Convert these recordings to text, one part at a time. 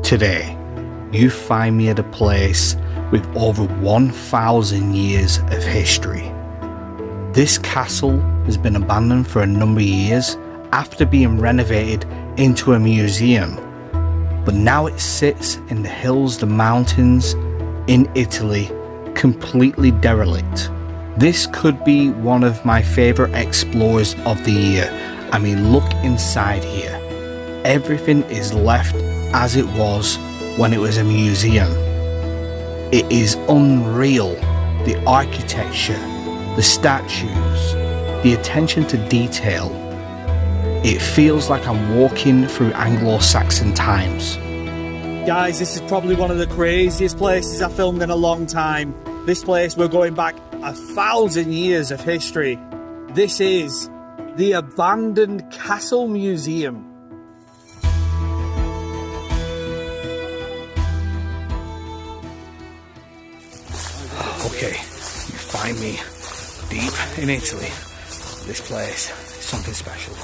Today, you find me at a place with over 1,000 years of history. This castle has been abandoned for a number of years after being renovated into a museum, but now it sits in the hills, the mountains in Italy, completely derelict. This could be one of my favorite explorers of the year. I mean, look inside here. Everything is left as it was when it was a museum. It is unreal. The architecture, the statues, the attention to detail. It feels like I'm walking through Anglo-Saxon times. Guys, this is probably one of the craziest places I filmed in a long time. This place, we're going back 1,000 years of history. This is the abandoned Castle Museum. Okay, you find me deep in Italy. This place is something special.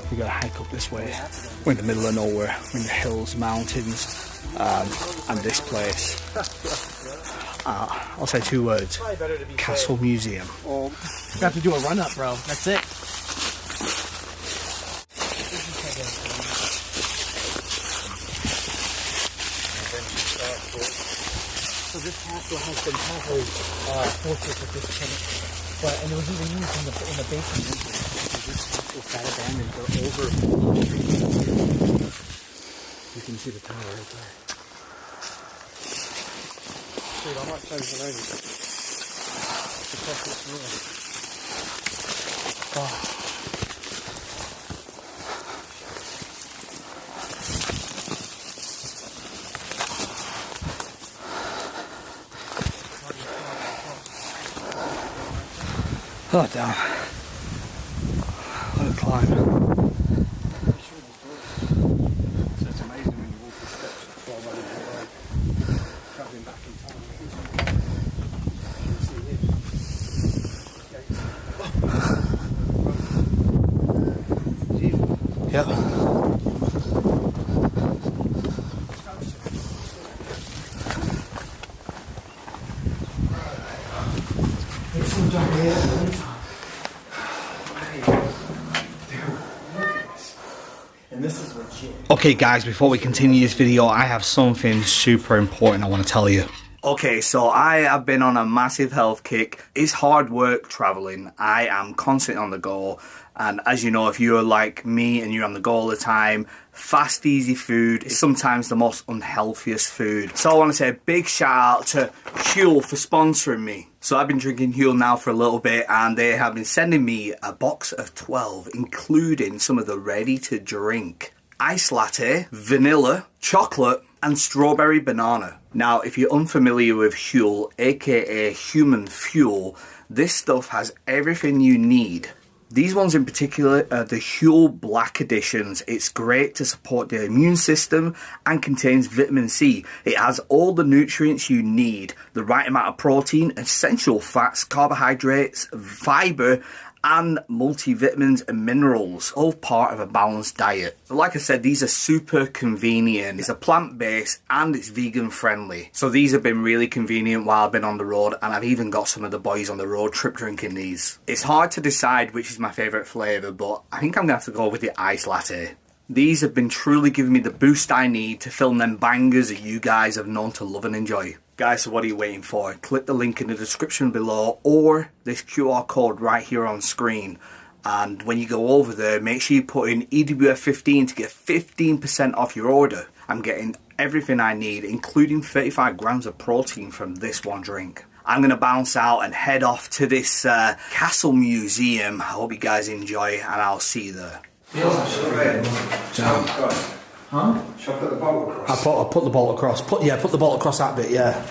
We gotta hike up this way. We're in the middle of nowhere. We're in the hills, mountains, and this place. I'll say 2 words: Castle Museum. We have to do a run-up, bro. That's it. So this castle has been heavily fortress at this point, and it was even used in the basement. This castle sat abandoned for over 100 years. You can see the tower right there. Dude, I'm outside already. Across this room. Oh. Oh, damn. What a climb. So it's amazing when you walk the steps at 12 hours travelling back in time. Yep. Okay guys, before we continue this video, I have something super important I want to tell you. Okay, so I have been on a massive health kick. It's hard work traveling. I am constantly on the go. And as you know, if you're like me and you're on the go all the time, fast, easy food is sometimes the most unhealthiest food. So I want to say a big shout out to Capsule for sponsoring me. So I've been drinking Huel now for a little bit, and they have been sending me a box of 12, including some of the ready to drink ice latte, vanilla, chocolate, and strawberry banana. Now, if you're unfamiliar with Huel, aka human fuel, this stuff has everything you need. These ones in particular are the Huel Black Editions. It's great to support the immune system and contains vitamin C. It has all the nutrients you need, the right amount of protein, essential fats, carbohydrates, fiber, and multivitamins and minerals, all part of a balanced diet. So like I said, these are super convenient. It's a plant-based and it's vegan friendly. So these have been really convenient while I've been on the road, and I've even got some of the boys on the road trip drinking these. It's hard to decide which is my favourite flavour, but I think I'm going to have to go with the ice latte. These have been truly giving me the boost I need to film them bangers that you guys have known to love and enjoy. Guys, so what are you waiting for? Click the link in the description below or this QR code right here on screen. And when you go over there, make sure you put in EWF15 to get 15% off your order. I'm getting everything I need, including 35 grams of protein from this one drink. I'm going to bounce out and head off to this Castle Museum. I hope you guys enjoy, and I'll see you there. Huh? Shall I put the bolt across? I'll put the bolt across. Put the bolt across that bit, yeah.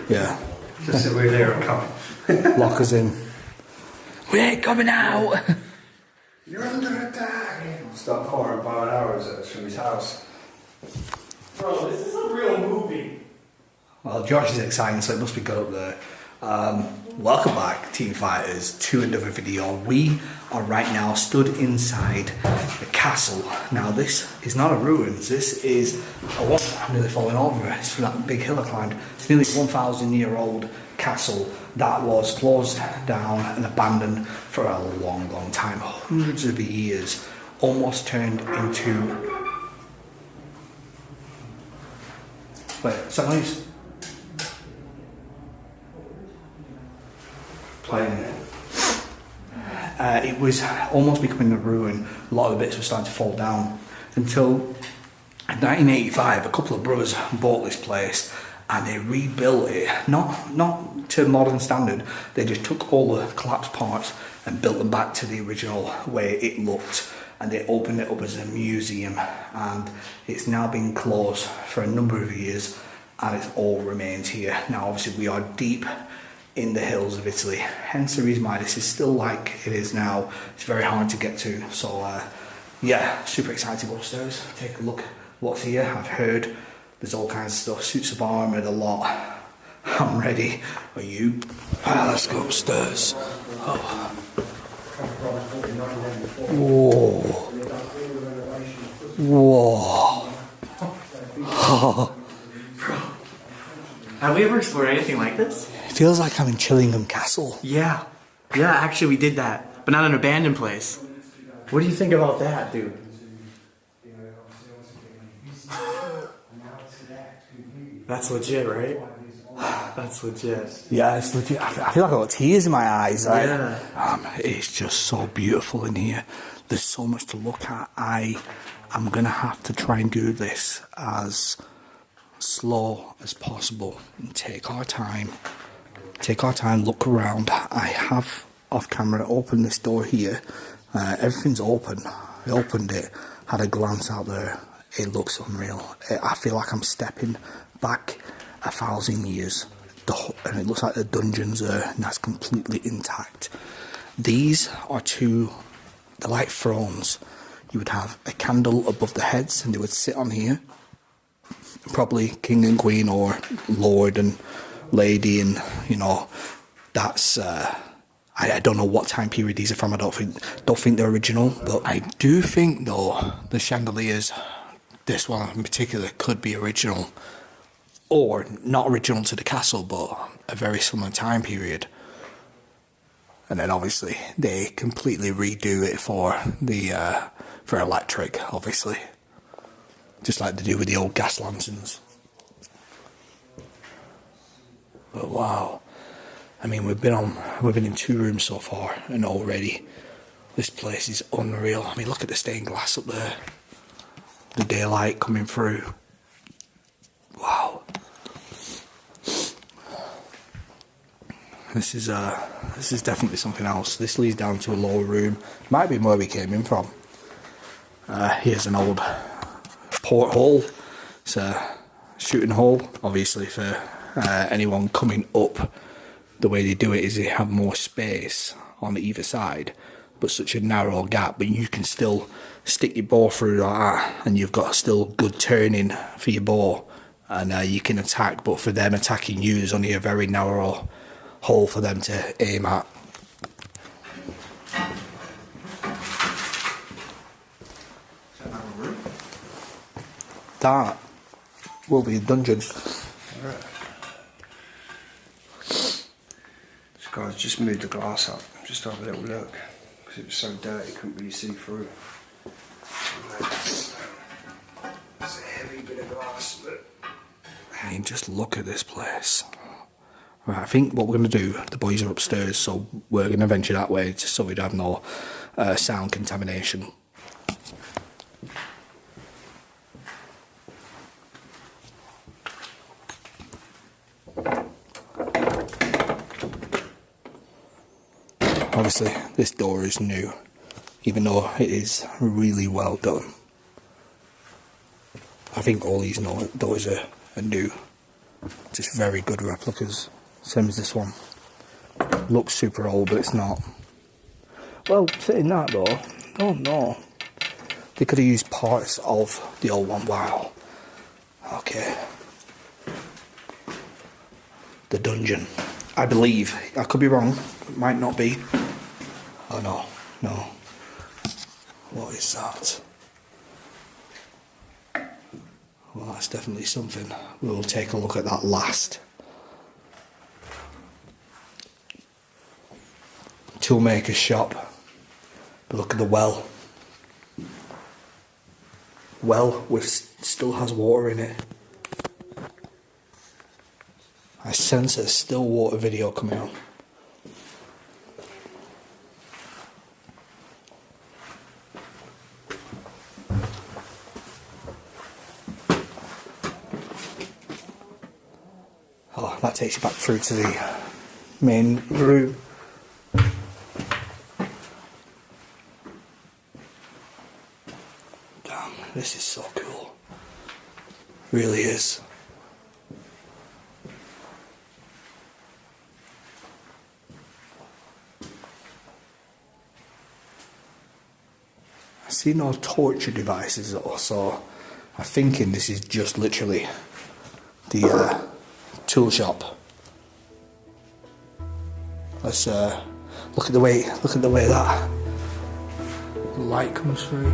Yeah. Just so we're there and coming. Lock us in. We ain't coming out! You're under attack! We'll start firing bow and arrows at us from his house. Bro, this is a real movie. Well, Josh is exciting, so it must be good up there. Welcome back, Team Fighters, to another video. We are right now stood inside the castle. Now this is not a ruins, this is a one. I'm nearly falling over. It's from that big hill I climbed. It's nearly 1,000-year-old castle that was closed down and abandoned for a long time, hundreds of years, almost turned into... Wait, is that noise? Playing. It was almost becoming a ruin. A lot of the bits were starting to fall down until 1985. A couple of brothers bought this place and they rebuilt it, not to modern standard. They just took all the collapsed parts and built them back to the original way it looked, and they opened it up as a museum, and it's now been closed for a number of years and it all remains here. Now obviously we are deep in the hills of Italy, hence the reason why this is still like it is now. It's very hard to get to, so yeah, super excited to go upstairs, take a look what's here. I've heard there's all kinds of stuff, suits of armour, a lot. I'm ready. Are you? Let's go upstairs. Oh. Whoa. Whoa. Oh. Have we ever explored anything like this? It feels like I'm in Chillingham Castle. Yeah. Yeah, actually we did that, but not an abandoned place. What do you think about that, dude? That's legit, right? That's legit. Yeah, it's legit. I feel like I've got tears in my eyes. Right? Yeah. It's just so beautiful in here. There's so much to look at. I'm going to have to try and do this as slow as possible and take our time, look around. I have off camera opened this door here. Everything's open. I opened it, had a glance out there. It looks unreal. I feel like I'm stepping back 1,000 years, and it looks like the dungeons are, and that's completely intact. These are they're like thrones. You would have a candle above the heads and they would sit on here, probably king and queen or lord and lady, and you know, that's I don't know what time period these are from. I don't think they're original, but I do think though the chandeliers, this one in particular, could be original, or not original to the castle but a very similar time period. And then obviously they completely redo it for the for electric, obviously, just like they do with the old gas lanterns. But wow, I mean, we've been in 2 rooms so far, and already this place is unreal. I mean, look at the stained glass up there, the daylight coming through. Wow, this is definitely something else. This leads down to a lower room. Might be where we came in from. Here's an old porthole. It's a shooting hole, obviously, for anyone coming up. The way they do it is they have more space on either side, but such a narrow gap, but you can still stick your bow through like that, and you've got still good turning for your bow, and you can attack. But for them attacking you, there's only a very narrow hole for them to aim at. That will be a dungeon. Right. This guy's just moved the glass up, just to have a little look, because it was so dirty, couldn't really see through. It's a heavy bit of glass, but I mean, just look at this place. Right, I think what we're going to do, the boys are upstairs, so we're going to venture that way just so we'd have no sound contamination. Obviously, this door is new, even though it is really well done. I think all these doors are new, just very good replicas, same as this one. Looks super old, but it's not. Well, saying that though, oh no, they could have used parts of the old one. Wow. Okay. The dungeon. I believe. I could be wrong. It might not be. Oh no, no. What is that? Well, that's definitely something. We'll take a look at that last. Toolmaker's shop. But look at the well. Well, with still has water in it. I sense a still water video coming on. Oh, that takes you back through to the main room. Damn, this is so cool. Really is. I see no torture devices though, so I'm thinking this is just literally the tool shop. Let's look at the way that light comes through.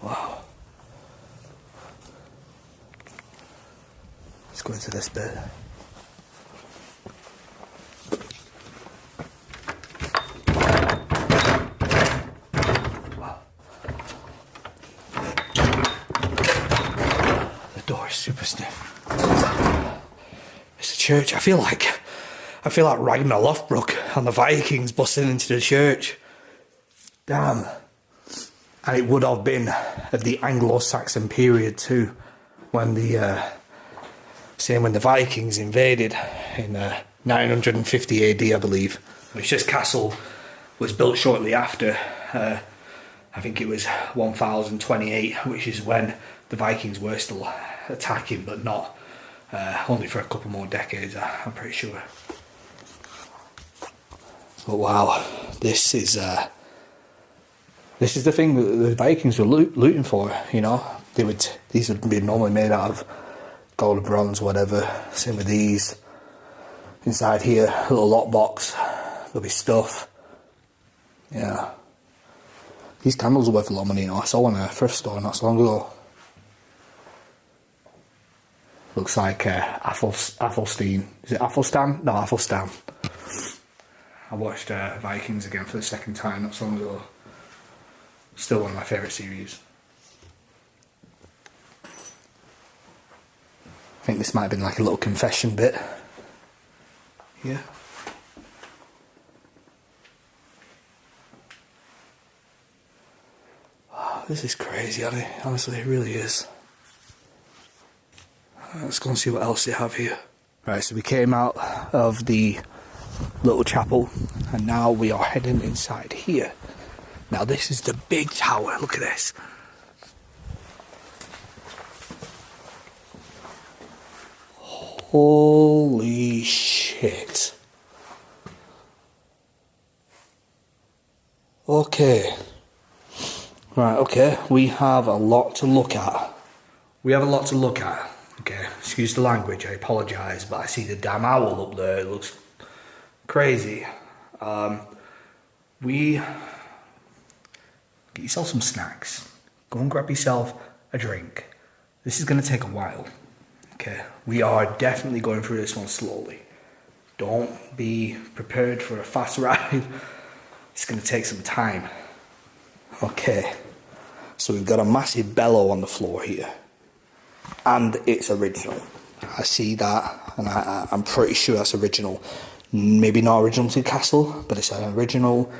Wow. Let's go into this bit. Wow. The door is super stiff. It's a church. I feel like Ragnar Lothbrok and the Vikings busting into the church. Damn. And it would have been of the Anglo-Saxon period too, when the Vikings invaded in 950 AD, I believe. Which this castle was built shortly after. I think it was 1028, which is when the Vikings were still attacking, but not only for a couple more decades. I'm pretty sure. But wow, this is the thing that the Vikings were looting for, you know. These would be normally made out of gold, bronze, whatever. Same with these. Inside here, a little lockbox. There'll be stuff. Yeah. These candles are worth a lot of money, you know. I saw one at a thrift store not so long ago. Looks like Athelstein. Is it Athelstan? No, Athelstan. I watched Vikings again for the second time not so long ago. Still one of my favourite series. I think this might have been like a little confession bit. Yeah. Wow, this is crazy, honestly, it really is. Let's go and see what else they have here. Right, so we came out of the little chapel and now we are heading inside here. Now this is the big tower, look at this. Holy shit. Okay. Right, okay, we have a lot to look at. Okay, excuse the language, I apologise, but I see the damn owl up there, it looks crazy. Get yourself some snacks. Go and grab yourself a drink. This is going to take a while. Okay, we are definitely going through this one slowly. Don't be prepared for a fast ride. It's going to take some time. Okay, so we've got a massive bellow on the floor here. And it's original. I see that, and I'm pretty sure that's original. Maybe not original to the castle, but it's an original,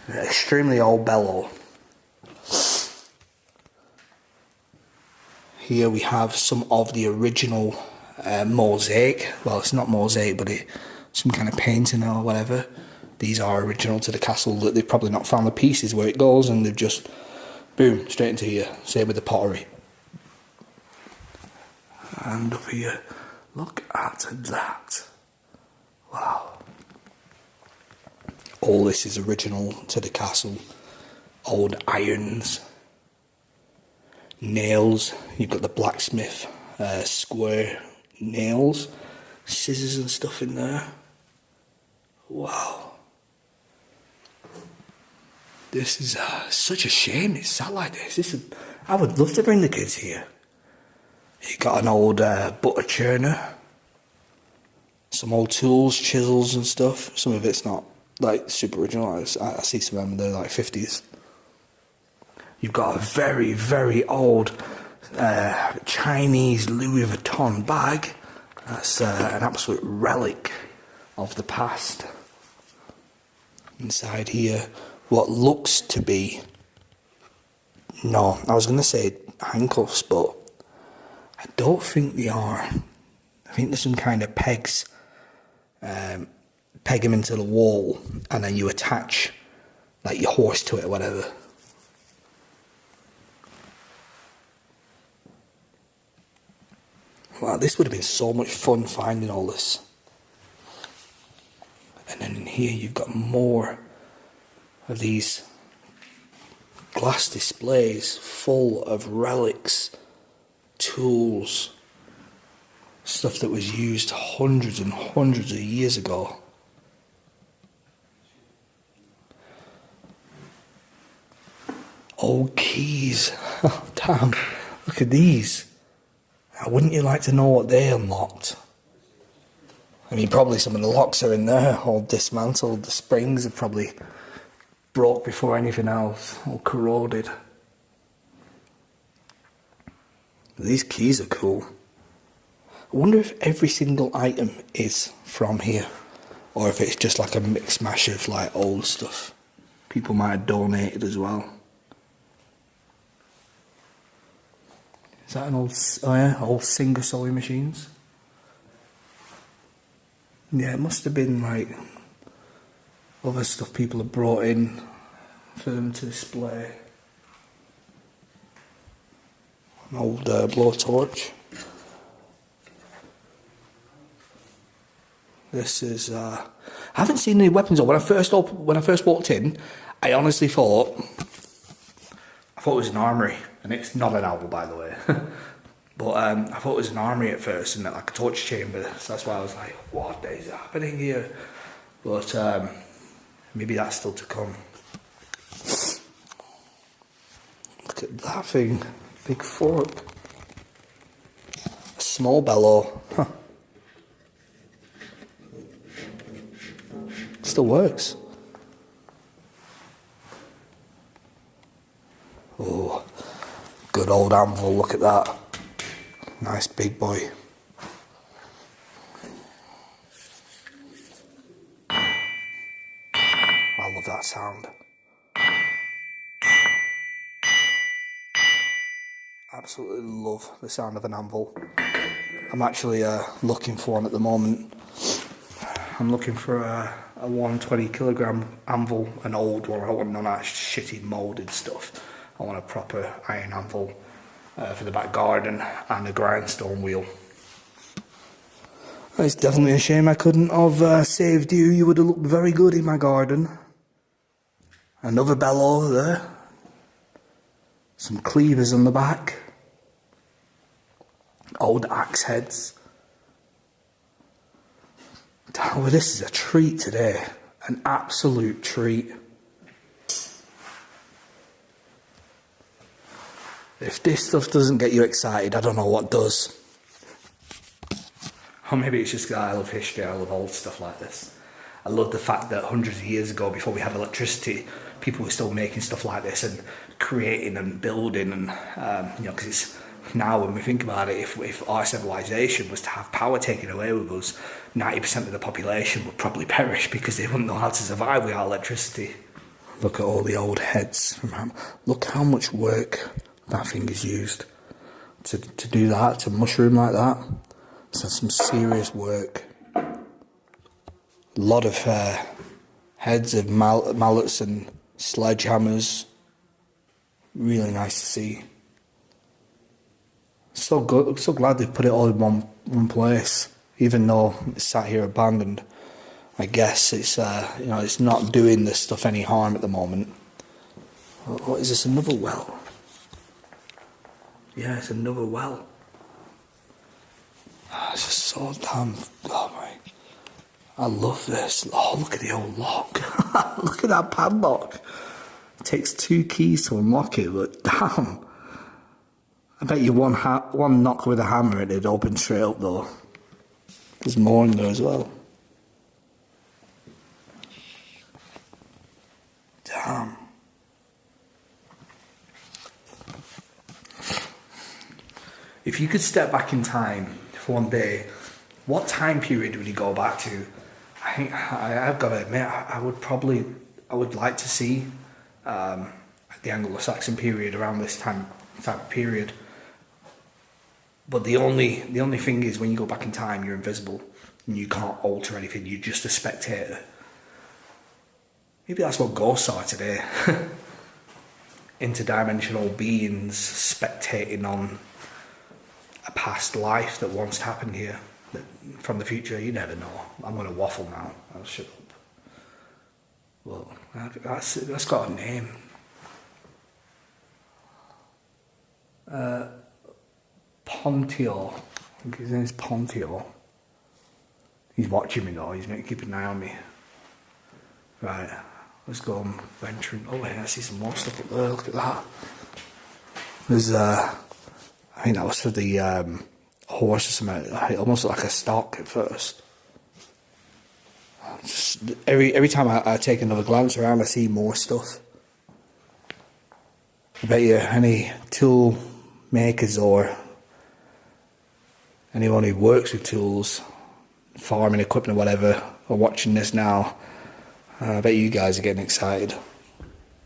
extremely old bellow. Here we have some of the original mosaic. Well, it's not mosaic, but some kind of painting or whatever. These are original to the castle. That they've probably not found the pieces where it goes, and they've just boom straight into here. Same with the pottery. And up here, look at that! Wow. All this is original to the castle. Old irons. Nails, you've got the blacksmith square nails, scissors and stuff in there. Wow. This is such a shame it's sat like this. I would love to bring the kids here. You got an old butter churner, some old tools, chisels and stuff. Some of it's not like super original. I see some of them, they're like 50s. You've got a very, very old Chinese Louis Vuitton bag. That's an absolute relic of the past. Inside here, what looks to be, no, I was going to say handcuffs, but I don't think they are. I think there's some kind of pegs. Peg them into the wall, and then you attach like your horse to it or whatever. Wow, this would have been so much fun finding all this. And then in here you've got more of these glass displays full of relics, tools, stuff that was used hundreds and hundreds of years ago. Old keys. Oh, damn, look at these. Wouldn't you like to know what they unlocked? I mean, probably some of the locks are in there, all dismantled. The springs are probably broke before anything else, all corroded. These keys are cool. I wonder if every single item is from here, or if it's just like a mix mash of like old stuff. People might have donated as well. Is that an old, oh yeah, old Singer sewing machines? Yeah, it must have been like other stuff people have brought in for them to display. An old blowtorch. This is, I haven't seen any weapons on. When I first walked in, I honestly thought it was an armory. And it's not an owl, by the way. But I thought it was an armory at first, and like a torch chamber. So that's why I was like, what is happening here? But maybe that's still to come. Look at that thing. Big fork. A small bellow. Huh. Still works. Oh. Good old anvil, look at that. Nice big boy. I love that sound. Absolutely love the sound of an anvil. I'm actually looking for one at the moment. I'm looking for a 120 kilogram anvil, an old one. I don't want none of that shitty moulded stuff. I want a proper iron anvil for the back garden and a grindstone wheel. It's definitely a shame I couldn't have saved you. You would have looked very good in my garden. Another bellow there. Some cleavers on the back. Old axe heads. Oh, this is a treat today. An absolute treat. If this stuff doesn't get you excited, I don't know what does. Or maybe it's just because I love history, I love old stuff like this. I love the fact that hundreds of years ago, before we had electricity, people were still making stuff like this and creating and building, and because it's Now, when we think about it, if our civilization was to have power taken away with us, 90% of the population would probably perish because they wouldn't know how to survive without electricity. Look at all the old heads from ham. Look how much work that thing is used to do that, to mushroom like that. So some serious work. A lot of heads of mallets and sledgehammers. Really nice to see. So good. I'm so glad they've put it all in one place, even though it's sat here abandoned. I guess it's it's not doing this stuff any harm at the moment. What is this? Another well? Yeah, it's another well. It's just so damn. Oh my! I love this. Oh, look at the old lock. Look at that padlock. It takes 2 keys to unlock it, but damn. I bet you one knock with a hammer and it'd open straight up though. There's more in there as well. Damn. If you could step back in time for one day, what time period would you go back to? I think I've got to admit, I would like to see the Anglo-Saxon period around this time type of period. But the only thing is, when you go back in time, you're invisible and you can't alter anything. You're just a spectator. Maybe that's what ghosts are today. Interdimensional beings spectating on a past life that once happened here. From the future, you never know. I'm going to waffle now. I'll shut up. Well, that's got a name. Pontio. I think his name's Pontio. He's watching me though. He's keeping an eye on me. Right. Let's go and venture. Oh wait, I see some more stuff up there. Look at that. There's I think that was for the horse or something. It almost looked like a stock at first. Just every time I take another glance around, I see more stuff. I bet you any tool makers or anyone who works with tools, farming equipment or whatever, are watching this now. I bet you guys are getting excited.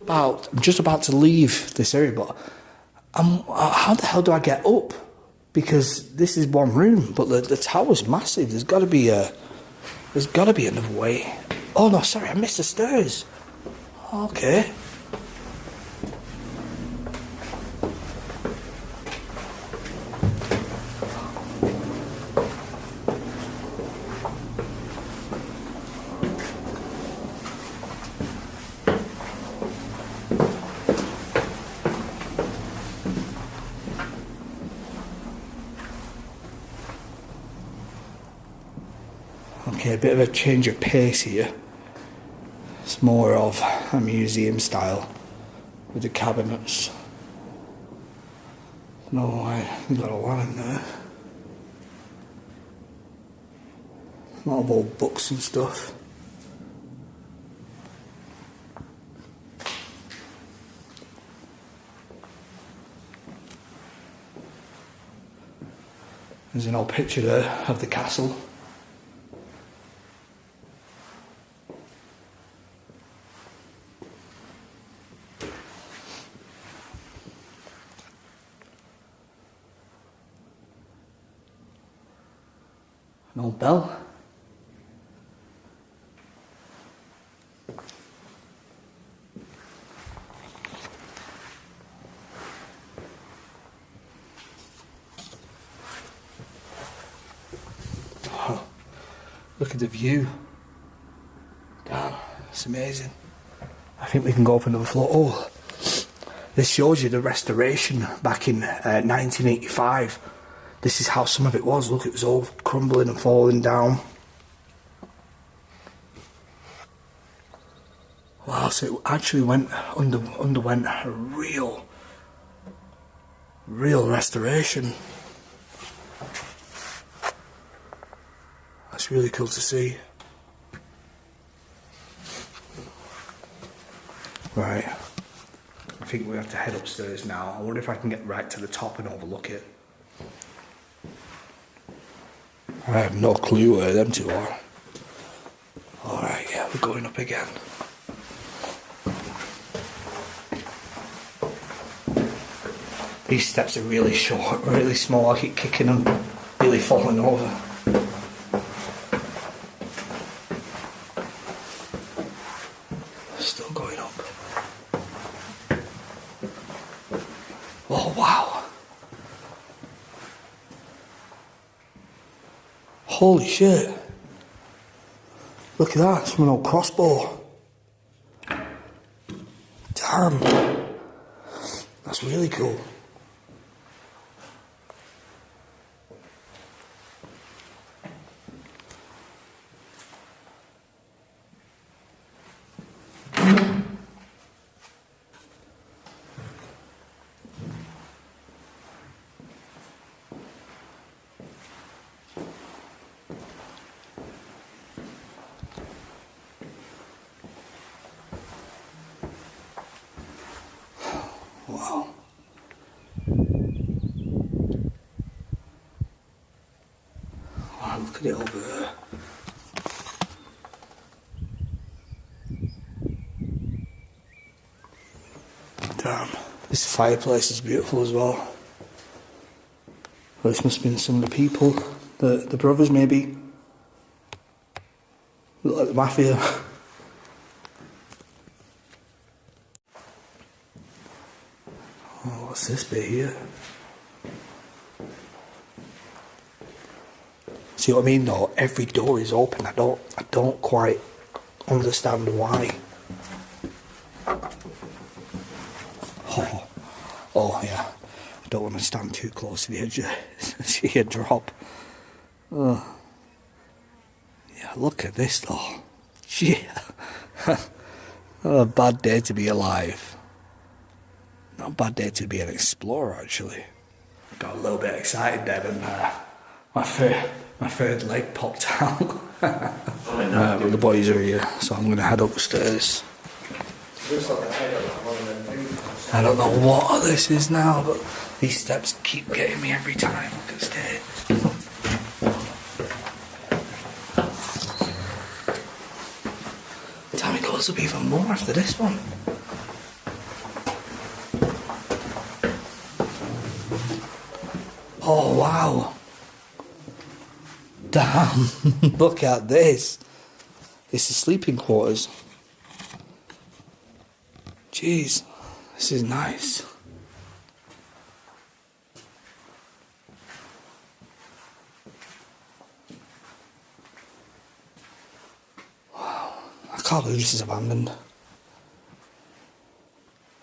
I'm just about to leave this area, but how the hell do I get up? Because this is one room, but the tower's massive. There's got to be another way. Oh no, sorry, I missed the stairs. Okay. Okay, a bit of a change of pace here. It's more of a museum style with the cabinets. No, I've got a lot in there. A lot of old books and stuff. There's an old picture there of the castle. An old bell. Oh, look at the view. Damn, it's amazing. I think we can go up another floor. Oh, this shows you the restoration back in 1985. This is how some of it was. Look, it was all crumbling and falling down. Wow, so it actually underwent a real restoration. That's really cool to see. Right. think we have to head upstairs now. I wonder if I can get right to the top and overlook it. I have no clue where them two are. Alright, yeah, we're going up again. These steps are really short, really small. I keep kicking them, really falling over. Still going up. Oh wow. Holy shit. Look at that, it's from an old crossbow. Damn. That's really cool. Wow. Wow, look at it over there. Damn. This fireplace is beautiful as well. Well, this must have been some of the people, the brothers maybe. Look like the mafia. Oh, what's this bit here? See what I mean though? Every door is open. I don't quite understand why. Oh yeah. I don't want to stand too close to the edge. See a drop. Oh. Yeah, look at this though. Gee. Not a bad day to be alive. Not a bad day to be an explorer, actually. Got a little bit excited then, and my third leg popped out. Well, the boys are here, so I'm going to head upstairs. I don't know what this is now, but these steps keep getting me every time. Look at stairs. Damn, it goes up even more after this one. Oh wow. Damn, look at this. This is sleeping quarters. Jeez, this is nice. Wow, I can't believe this is abandoned.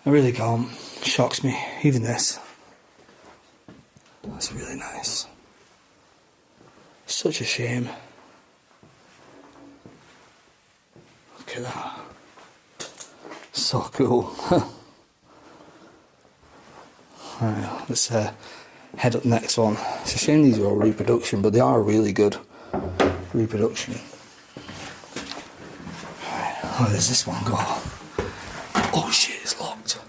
I really can't. It shocks me, even this. That's really nice. Such a shame. Look at that. So cool. Alright, let's head up next one. It's a shame these are all reproduction, but they are really good reproduction. Alright, where does this one go? Oh shit, it's locked.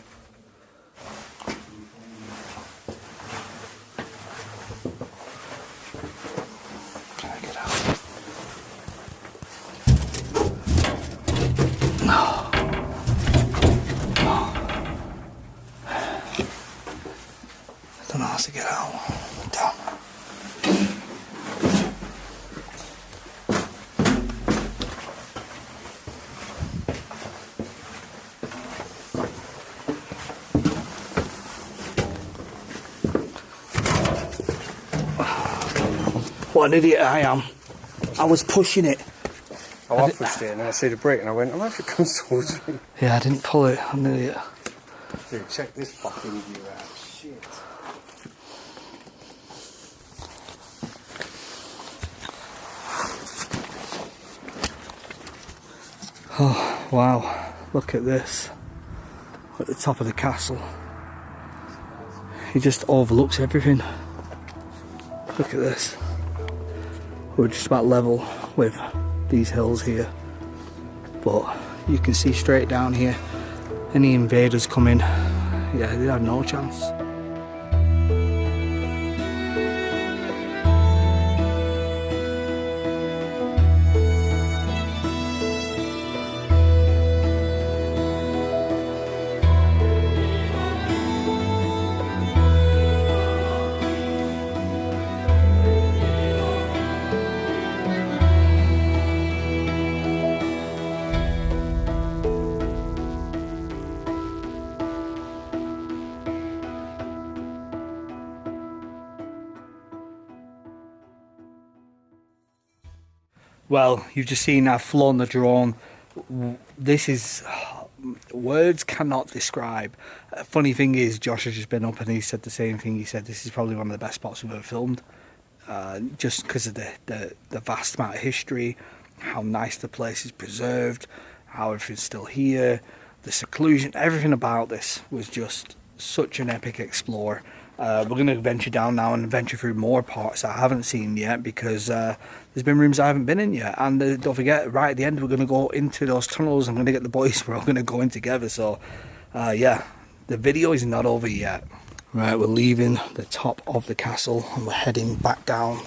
To get out. Damn. What an idiot I am. I was pushing it. Oh, I pushed it and then I see the brake and I went, I'm actually comes towards me. Yeah, I didn't pull it. I'm an idiot. Dude, check this fucking view out. Shit. Oh, wow. Look at this. At the top of the castle. He just overlooks everything. Look at this. We're just about level with these hills here. But you can see straight down here. Any invaders come in, yeah, they had no chance. Well, you've just seen I've flown the drone. This is, words cannot describe. Funny thing is, Josh has just been up and he said the same thing. He said this is probably one of the best spots we've ever filmed, just because of the vast amount of history, how nice the place is preserved, how everything's still here, the seclusion, everything about this was just such an epic explore. We're going to venture down now and venture through more parts that I haven't seen yet, because there's been rooms I haven't been in yet. And don't forget, right at the end, we're going to go into those tunnels. I'm going to get the boys, we're all going to go in together. So, yeah, the video is not over yet. Right, we're leaving the top of the castle and we're heading back down.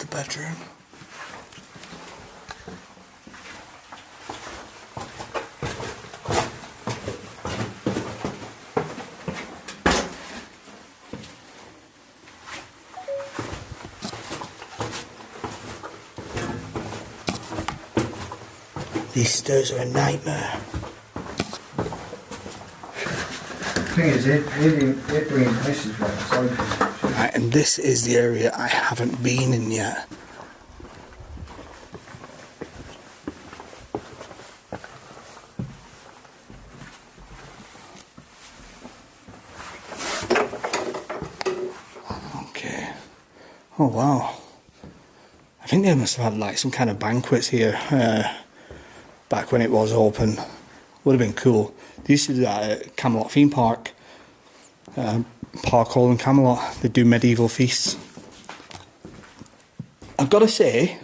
Bedroom. These stairs are a nightmare. The thing is, they're doing this is where it's open. Right, and this is the area I haven't been in yet. Okay. Oh wow. I think they must have had like some kind of banquets here back when it was open. Would have been cool. They used to do that at Camelot theme park. Park Hall in Camelot, they do medieval feasts. I've got to say,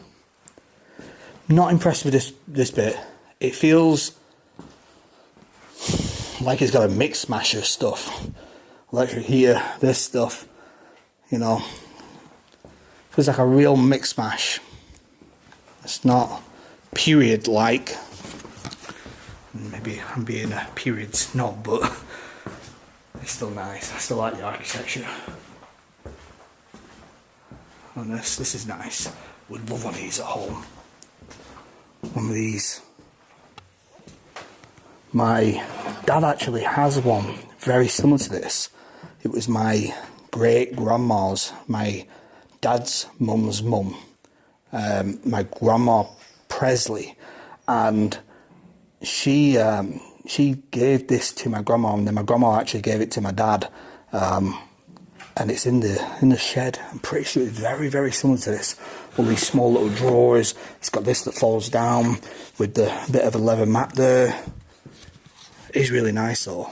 I'm not impressed with this bit. It feels like it's got a mix mash of stuff. Electric heater, this stuff, you know. Feels like a real mix mash. It's not period like. Maybe I'm being a period snob, but it's still nice. I still like the architecture. And this is nice. Would love one of these at home. One of these. My dad actually has one very similar to this. It was my great grandma's, my dad's mum's mum, my grandma Presley, and she gave this to my grandma, and then my grandma actually gave it to my dad, and it's in the shed. I'm pretty sure it's very, very similar to this. All these small little drawers. It's got this that falls down with the bit of a leather mat there. It's really nice though.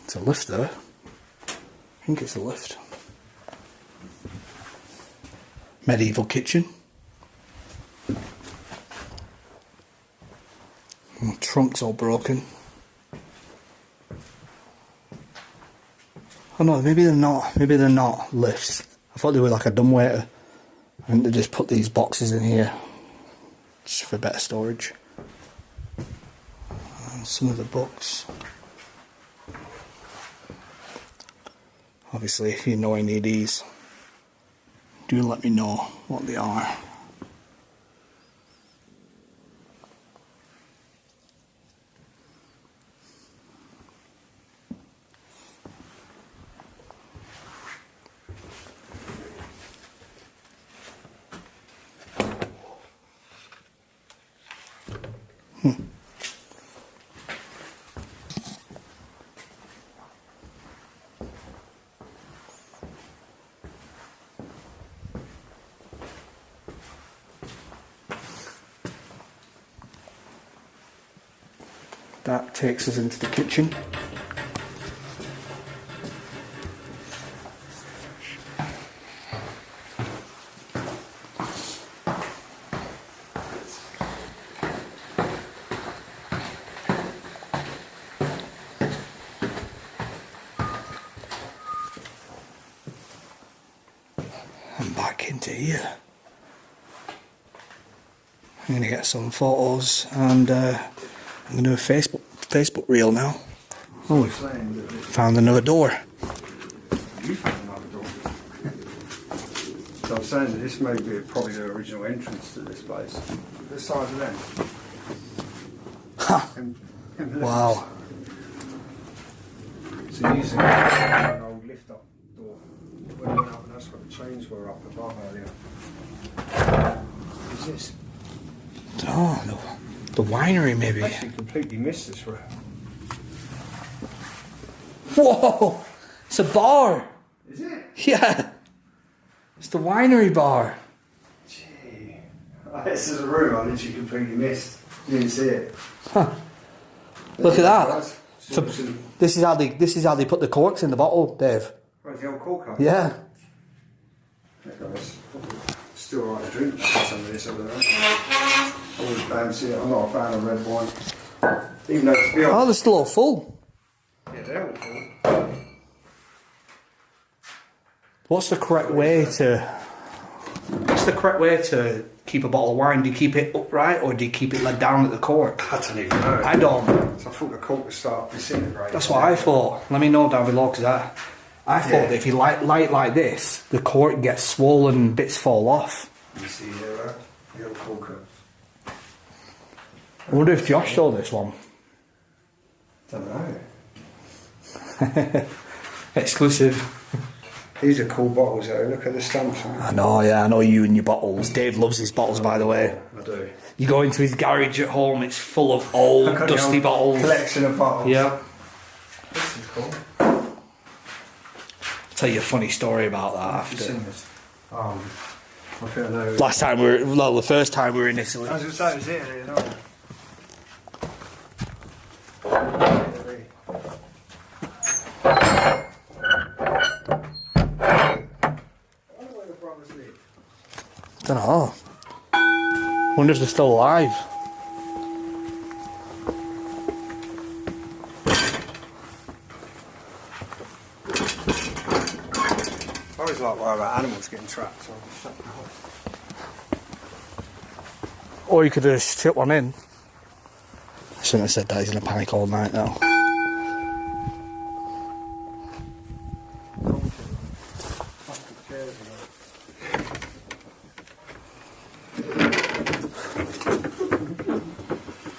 It's a lift there. I think it's a lift. Medieval kitchen. My trunk's all broken. Oh no, maybe they're not. Maybe they're not lifts. I thought they were like a dumbwaiter. I think they just put these boxes in here just for better storage. And some of the books. Obviously, if you know any of these, do let me know what they are. that takes us into the kitchen. And back into here. I'm going to get some photos and I'm going to do a Facebook reel now. Oh, found another door. You found another door. So I'm saying that this may be probably the original entrance to this place. The size of them. Ha! Wow. So using an old lift up door. When it went up, and that's where the chains were up above earlier. What's this? Oh, the winery maybe. I actually completely missed this room. Whoa! It's a bar! Is it? Yeah! It's the winery bar. Gee. This is a room I literally completely missed. Didn't see it. Huh. Look at that. This is how they put the corks in the bottle, Dave. Where's the old cork up? Yeah. There goes. Still right to drink some of this over there. I wouldn't fancy it. I'm not a fan of red wine. Even though, to be honest. Oh, they're still all full. Yeah, they're all full. What's the correct way to keep a bottle of wine? Do you keep it upright or do you keep it let down at the cork? I don't even know. I don't. So I thought the cork would start disintegrating. That's what I thought. Let me know down below because I thought that if you light like this, the cork gets swollen and bits fall off. You see here, right? The old corker. I wonder if Josh saw this one. Don't know. Exclusive. These are cool bottles though. Look at the stamps. Huh? I know, yeah, I know you and your bottles. Dave loves his bottles, by the way. I do. You go into his garage at home, it's full of old, dusty bottles. Collection of bottles. Yeah. This is cool. I'll tell you a funny story about that after. I feel no. The first time we were in Italy. I was going to say, it was Italy, you know. Don't know. Wonder if they're still alive. I always like worry about animals getting trapped, so I'll just shut the house. Or you could just shut one in. I shouldn't have said that, he's in a panic all night now.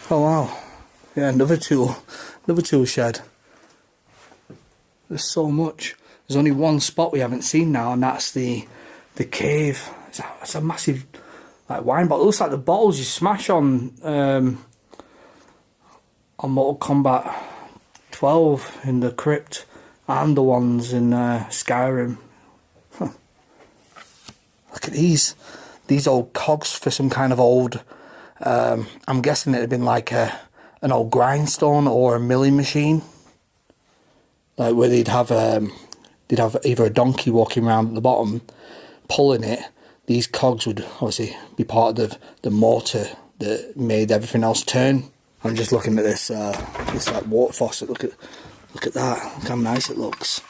Oh wow. Yeah, another tool shed. There's so much. There's only one spot we haven't seen now, and that's the cave. It's a massive like wine bottle. It looks like the bottles you smash on Mortal Kombat 12 in the crypt and the ones in Skyrim. Huh. Look at these old cogs for some kind of old. I'm guessing it had been like an old grindstone or a milling machine, like where they'd have either a donkey walking around at the bottom, pulling it. These cogs would obviously be part of the mortar that made everything else turn. I'm just looking at this like water faucet. Look at that. Look how nice it looks.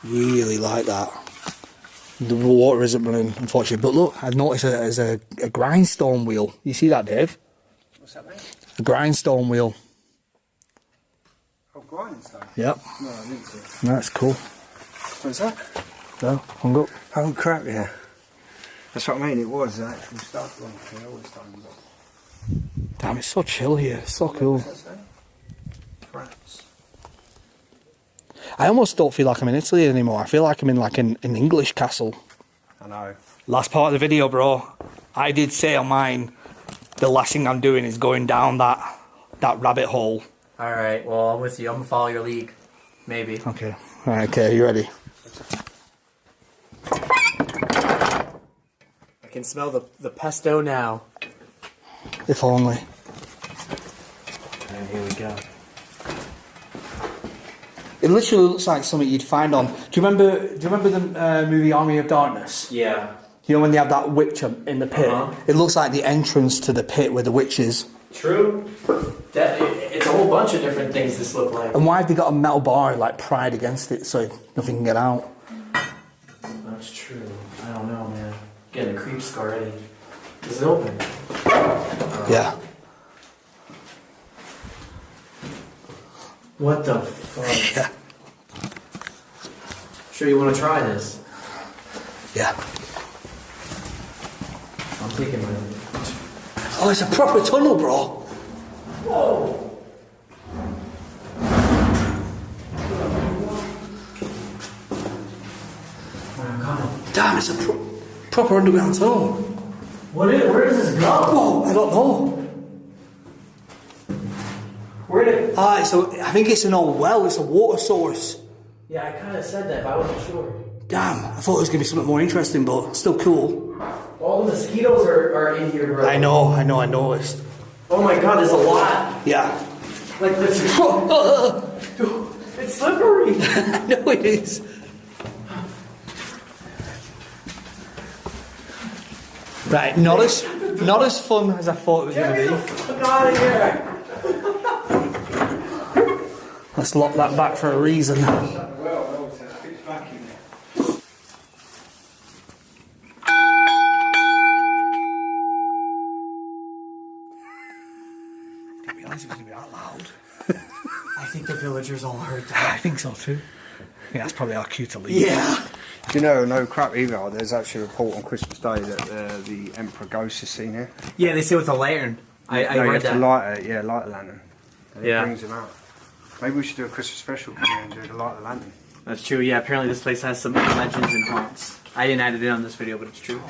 Really like that. The water isn't running, unfortunately. But look, I've noticed there's a grindstone wheel. You see that, Dave? What's that, mate? A grindstone wheel. Oh, grindstone? Yep. No, I didn't see it. That's cool. What's that? So, hung up. Oh, crap, yeah. That's what I mean, it was actual stuff. Like, I always done, but... Damn, it's so chill here. It's so cool. Craps. I almost don't feel like I'm in Italy anymore. I feel like I'm in like an English castle. I know. Last part of the video, bro. I did say on mine, the last thing I'm doing is going down that rabbit hole. Alright, well, I'm with you. I'm gonna follow your lead. Maybe. Okay. Alright, okay, you ready? I can smell the pesto now. If only. job. It literally looks like something you'd find on. Do you remember the movie Army of Darkness? Yeah. You know when they have that witch in the pit? It looks like the entrance to the pit where the witch is. True. It's a whole bunch of different things this look like. And why have they got a metal bar like pried against it so nothing can get out? That's true. I don't know, man. Getting the creeps already. Is it open? Yeah. What the fuck? Yeah. Sure you want to try this? Yeah. I'm taking my... Oh, it's a proper tunnel, bro. Whoa! Damn, it's a proper underground tunnel. Where does this go? Whoa, I don't know. So I think it's an old well, it's a water source. Yeah, I kind of said that, but I wasn't sure. Damn, I thought it was going to be something more interesting, but still cool. All the mosquitoes are in here, bro. I know, I noticed. Oh my god, there's a lot. Yeah. Like this. Dude, it's slippery. I know it is. Right, not as fun as I thought it was going to Get be. me the fuck out of here. Let's lock that back for a reason. Didn't realise it was going to be that loud. I think the villagers all heard that. I think so too. Yeah, that's probably our cue to leave. Yeah. You know, no crap either. There's actually a report on Christmas Day that the Emperor Ghost is seen here. Yeah, they say with a lantern. I you read have that. to light a lantern. And Yeah. it brings him out. Maybe we should do a Christmas special come here and do the light of the lantern. That's true. Yeah, apparently this place has some legends and haunts. I didn't add it in on this video, but it's true.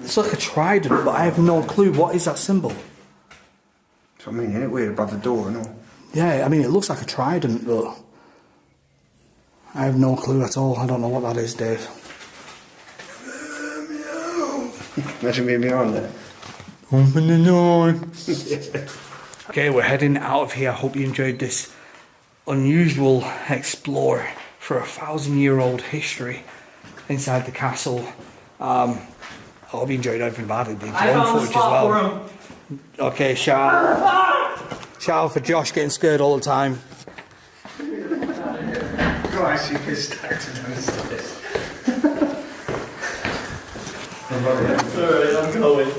It's like a trident, but I have no clue. What is that symbol? That's what I mean, isn't it weird above the door and all? Yeah, I mean, it looks like a trident, but I have no clue at all. I don't know what that is, Dave. Imagine me behind there. Open the door. Okay, we're heading out of here. I hope you enjoyed this unusual explore for 1,000-year-old history inside the castle. I hope you enjoyed everything about it. The drone footage as well. Okay, shout out for Josh getting scared all the time. Guys, you can stack to downstairs. Alright, I'm going.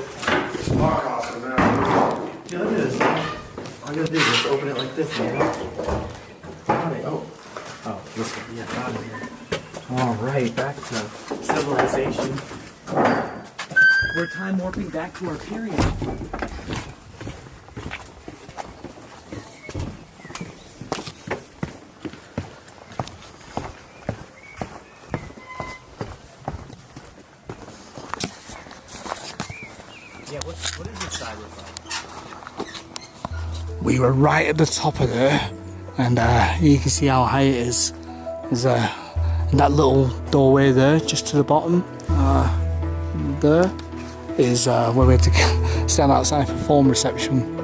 It's my castle now. Yeah, look at this. All I gotta do is just open it like this, man. Oh, this one. Yeah, out of here. Alright, back to civilization. We're time warping back to our period. Yeah, what is this side look like? We were right at the top of there, and you can see how high it is. There's that little doorway there, just to the bottom. There is where we had to stand outside for phone reception.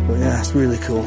But yeah, it's really cool.